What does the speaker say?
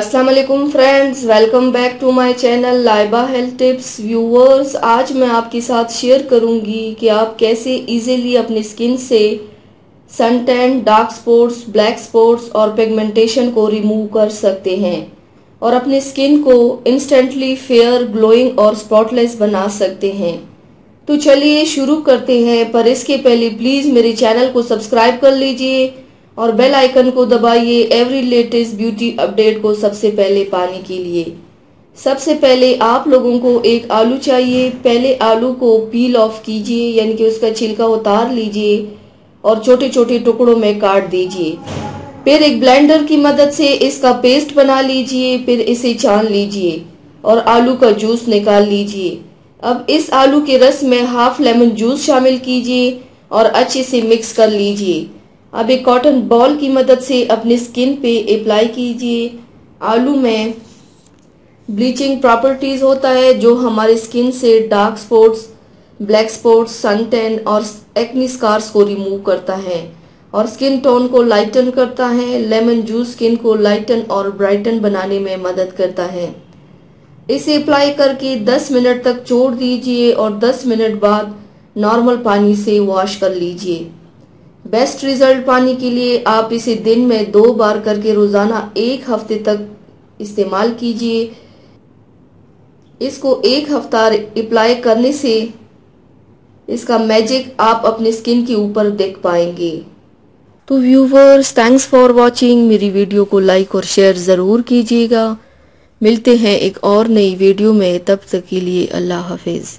अस्सलाम वालेकुम friends, welcome back to my channel Laiba health tips. Viewers, आज मैं आपके साथ शेयर करूंगी कि आप कैसे इजीली अपनी स्किन से sun tan, dark spots, black spots और पिगमेंटेशन को रिमूव कर सकते हैं और अपनी स्किन को इंस्टेंटली फेयर, ग्लोइंग और स्पॉटलेस बना सकते हैं। तो चलिए शुरू करते हैं, पर इसके पहले प्लीज मेरे चैनल को सब्सक्राइब कर लीजिए और बेल आइकन को दबाइए एवरी लेटेस्ट ब्यूटी अपडेट को सबसे पहले पाने के लिए। सबसे पहले आप लोगों को एक आलू चाहिए। पहले आलू को पील ऑफ कीजिए, यानी कि उसका छिलका उतार लीजिए और छोटे छोटे टुकड़ों में काट दीजिए। फिर एक ब्लेंडर की मदद से इसका पेस्ट बना लीजिए। फिर इसे छान लीजिए और आलू का जूस निकाल लीजिए। अब इस आलू के रस में हाफ लेमन जूस शामिल कीजिए और अच्छे से मिक्स कर लीजिए। अब एक कॉटन बॉल की मदद से अपनी स्किन पे अप्लाई कीजिए। आलू में ब्लीचिंग प्रॉपर्टीज होता है जो हमारे स्किन से dark spots, black spots, sun tan और एक्नी स्कार्स को रिमूव करता है और स्किन टोन को लाइटन करता है। लेमन जूस स्किन को लाइटन और ब्राइटन बनाने में मदद करता है। इसे अप्लाई करके 10 मिनट तक छोड़ दीजिए और 10 मिनट बाद नॉर्मल पानी से वॉश कर लीजिए। बेस्ट रिजल्ट पाने के लिए आप इसे दिन में 2 बार करके रोजाना 1 हफ्ते तक इस्तेमाल कीजिए। इसको 1 हफ्ता अप्लाई करने से इसका मैजिक आप अपनी स्किन के ऊपर देख पाएंगे। तो व्यूवर्स, थैंक्स फॉर वॉचिंग। मेरी वीडियो को लाइक और शेयर जरूर कीजिएगा। मिलते हैं एक और नई वीडियो में, तब तक के लिए अल्लाह हाफिज।